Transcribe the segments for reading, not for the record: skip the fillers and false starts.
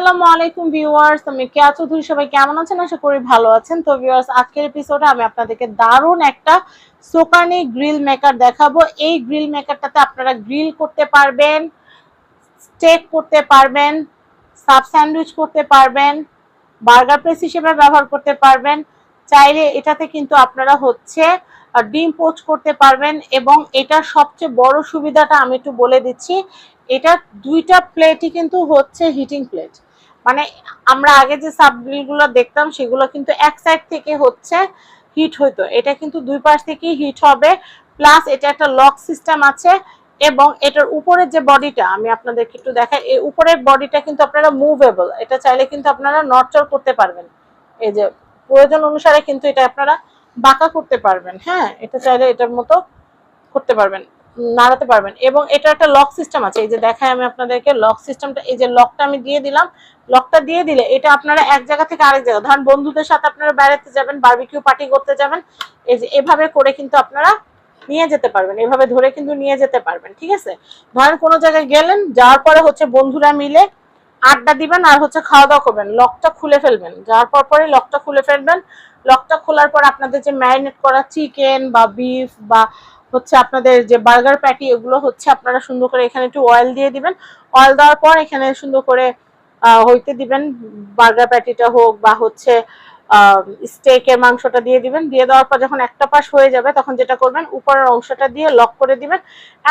আসসালামু আলাইকুম ভিউয়ার্স, আমি কেয়া চৌধুরী। সবাই কেমন আছেন? আশা করি ভালো আছেন। তো ভিউয়ার্স, আজকের এপিসোডে আমি আপনাদেরকে দারুণ একটা সোকানি গ্রিল মেকার দেখাবো। এই গ্রিল মেকারটাতে আপনারা গ্রিল করতে পারবেন, স্টেক করতে পারবেন, সাব স্যান্ডউইচ করতে পারবেন, বার্গার প্রেস হিসেবে ব্যবহার করতে পারবেন। চাইলে এটাতে কিন্তু আপনারা ডিম পোচ করতে পারবেন। এবং এটার সবচেয়ে বড় সুবিধাটা আমি একটু বলে দিচ্ছি, এটা দুইটা প্লেটই কিন্তু হিটিং প্লেট। মানে আমরা আগে যে সাবগ্রিলগুলো দেখতাম সেগুলো কিন্তু এক সাইড থেকে হিট হইতো, এটা কিন্তু দুই পাশ থেকেই হিট হবে। প্লাস এটা একটা লক সিস্টেম আছে। এবং এটার উপরের যে বডিটা আমি আপনাদেরকে একটু দেখাই, এই উপরের বডিটা কিন্তু আপনারা মুভেবল, এটা চাইলে কিন্তু আপনারা নড়চড় করতে পারবেন। এই যে প্রয়োজন অনুসারে কিন্তু এটা আপনারা বাঁকা করতে পারবেন। হ্যাঁ, এটা চাইলে এটার মতো করতে পারবেন, নাড়াতে পারবেন। এবং এটা একটা লক সিস্টেম আছে, এই যে দেখাই আমি আপনাদেরকে লক সিস্টেমটা। এই যে লকটা আমি দিয়ে দিলাম, লকটা দিয়ে দিলে এটা আপনারা এক জায়গা থেকে আরেক জায়গা, ধরেন বন্ধুদের সাথে আপনারা বেড়াতে যাবেন, বারবিকিউ পার্টি করতে যাবেন, এই যে এভাবে করে কিন্তু আপনারা নিয়ে যেতে পারবেন, এভাবে ধরে কিন্তু নিয়ে যেতে পারবেন। ঠিক আছে, ধরেন কোনো জায়গায় গেলেন, যাওয়ার পরে বন্ধুরা মিলে আড্ডা দিবেন আর খাওয়া দাওয়া করবেন, লকটা খুলে ফেলবেন, যাওয়ার পরে লকটা খুলে ফেলবেন। লকটা খোলার পর আপনাদের যে ম্যারিনেট করা চিকেন বা বিফ বা আপনাদের যে বার্গার প্যাটি, এগুলো আপনারা সুন্দর করে এখানে একটু অয়েল দিয়ে দিবেন। অয়েল দেওয়ার পর এখানে সুন্দর করে হইতে দিবেন, বার্গার প্যাটিটা হোক বা স্টেকের মাংসটা দিয়ে দিবেন। দিয়ে দেওয়ার পর যখন একটা পাশ হয়ে যাবে তখন যেটা করবেন, উপরের অংশটা দিয়ে লক করে দিবেন।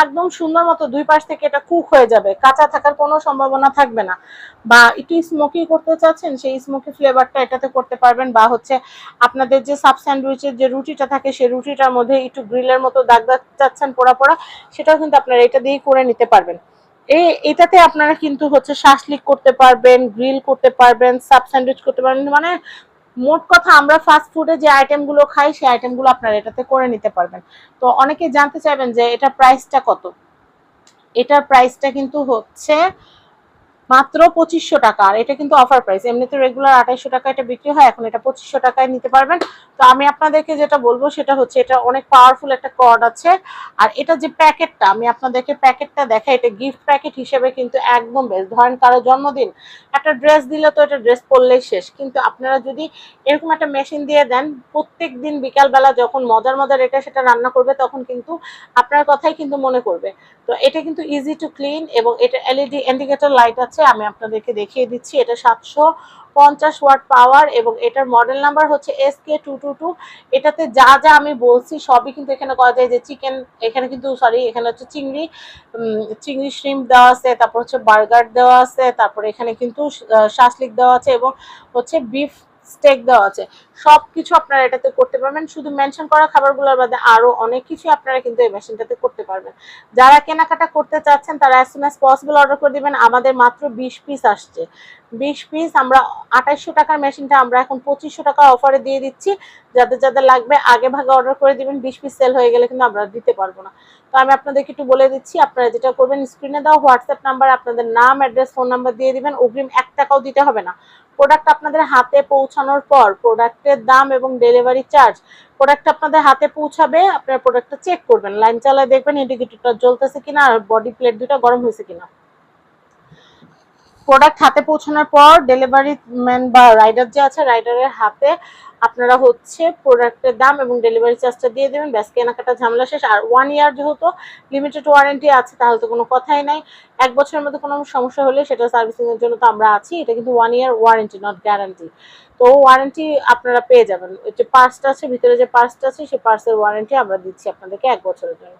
একদম সুন্দর মতো দুই পাশ থেকে এটা কুক হয়ে যাবে, কাঁচা থাকার কোনো সম্ভাবনা থাকবে না। বা একটু স্মোকি করতে চাচ্ছেন, সেই স্মোকি ফ্লেভারটা এটাতে করতে পারবেন। বা আপনাদের যে সাব স্যান্ডউইচের যে রুটিটা থাকে, সেই রুটিটার মধ্যে একটু গ্রিলের মতো দাগ দাগ চাচ্ছেন পোড়া পোড়া, সেটাও কিন্তু আপনারা এটা দিয়ে করে নিতে পারবেন। এটাতে আপনারা কিন্তু শাসলিক করতে পারবেন, গ্রিল করতে পারবেন, সাব স্যান্ডউইচ করতে পারবেন। মানে মোট কথা আমরা ফাস্ট ফুডে যে আইটেমগুলো খাই, সেই আইটেমগুলো আপনারা এটাতে করে নিতে পারবেন। তো অনেকে জানতে চাইবেন যে এটা প্রাইসটা কত। এটার প্রাইসটা কিন্তু মাত্র 2500 টাকা। আর এটা কিন্তু অফার প্রাইস, এমনিতে রেগুলার 2800 টাকা এটা বিক্রি হয়, এখন এটা 2500 টাকায় নিতে পারবেন। তো আমি আপনাদেরকে যেটা বলবো সেটা এটা অনেক পাওয়ারফুল একটা কর্ড আছে। আর এটা যে প্যাকেটটা, আমি আপনাদেরকে প্যাকেটটা দেখাই, এটা গিফট প্যাকেট হিসেবে কিন্তু একদম বেস্ট। ধরেন কারো জন্মদিন, একটা ড্রেস দিলে তো এটা ড্রেস পরলেই শেষ, কিন্তু আপনারা যদি এরকম একটা মেশিন দিয়ে দেন, প্রত্যেক দিন বিকালবেলা যখন মজার মজার এটা সেটা রান্না করবে, তখন কিন্তু আপনার কথাই কিন্তু মনে করবে। তো এটা কিন্তু ইজি টু ক্লিন, এবং এটা এলইডি ইন্ডিকেটর লাইট আছে, আমি আপনাদেরকে দেখিয়ে দিচ্ছি। এটা 750 ওয়াট পাওয়ার, এবং এটার মডেল নাম্বার SK222। এটাতে যা যা আমি বলছি সবই কিন্তু এখানে করা যায়। যে চিকেন, এখানে কিন্তু এখানে চিংড়ি শ্রিম্প দেওয়া আছে, তারপর বার্গার দেওয়া আছে, তারপরে এখানে কিন্তু শাসলিক দেওয়া আছে, এবং বিফ স্টেক দেওয়া আছে। সবকিছু আপনারা এটাতে করতে পারবেন। শুধু মেনশন করা খাবারগুলোর বাদে আরো অনেক কিছু আপনারা কিন্তু এই মেশিনটাতে করতে পারবেন। যারা কেনাকাটা করতে চাচ্ছেন তারা as soon as possible order করে দিবেন। আমাদের মাত্র 20 পিস আসছে, 20 পিস। আমরা 2800 টাকার মেশিনটা আমরা এখন 2500 টাকা অফারে দিয়ে দিচ্ছি। যাদের যাদের লাগবে আগে ভাগে অর্ডার করে দিবেন, 20 পিস সেল হয়ে গেলে কিন্তু আমরা দিতে পারবো না। তো আমি আপনাদেরকে একটু বলে দিচ্ছি, আপনারা যেটা করবেন, স্ক্রিনে দাও হোয়াটসঅ্যাপ নাম্বার, আপনাদের নাম, অ্যাড্রেস, ফোন নাম্বার দিয়ে দিবেন। অগ্রিম 1 টাকাও দিতে হবে না। প্রোডাক্ট আপনাদের হাতে পৌঁছানোর পর প্রোডাক্টের দাম এবং ডেলিভারি চার্জ, প্রোডাক্ট আপনাদের হাতে পৌঁছাবে, আপনার প্রোডাক্টটা চেক করবেন, লাইন চালায় দেখবেন ইন্ডিকেটরটা জ্বলতেছে কিনা আর বডি প্লেট দুটো গরম হয়েছে কিনা। প্রোডাক্ট হাতে পৌঁছানোর পর ডেলিভারি ম্যান বা রাইডার যে আছে, রাইডারের হাতে আপনারা প্রোডাক্টের দাম এবং ডেলিভারি চার্জটা দিয়ে দেবেন। ব্যাস, কেনাকাটা ঝামেলা শেষ। আর 1 ইয়ার যেহেতু লিমিটেড ওয়ারেন্টি আছে, তাহলে তো কোনো কথাই নাই। 1 বছরের মধ্যে কোনো সমস্যা হলে সেটা সার্ভিসিং এর জন্য তো আমরা আছি। এটা কিন্তু 1 ইয়ার ওয়ারেন্টি, নট গ্যারান্টি। তো ওয়ারেন্টি আপনারা পেয়ে যাবেন। যে পার্সটা আছে, ভিতরে যে পার্সটা আছে, সেই পার্সের ওয়ারেন্টি আমরা দিচ্ছি আপনাদেরকে 1 বছরের জন্য।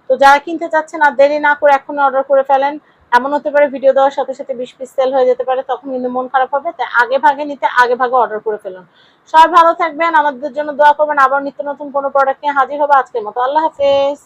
তো যারা কিনতে চাচ্ছেন আর দেরি না করে এখনই অর্ডার করে ফেলেন। এমন হতে পারে ভিডিও দেওয়ার সাথে সাথে 20 পিস সেল হয়ে যেতে পারে, তখন কিন্তু মন খারাপ হবে। তাই আগে ভাগে নিতে আগে ভাগে অর্ডার করে ফেলুন। সবাই ভালো থাকবেন, আমাদের জন্য দোয়া করবেন। আবার নিত্য নতুন কোনো প্রোডাক্ট নিয়ে হাজির হবে। আজকের মতো আল্লাহ হাফেজ।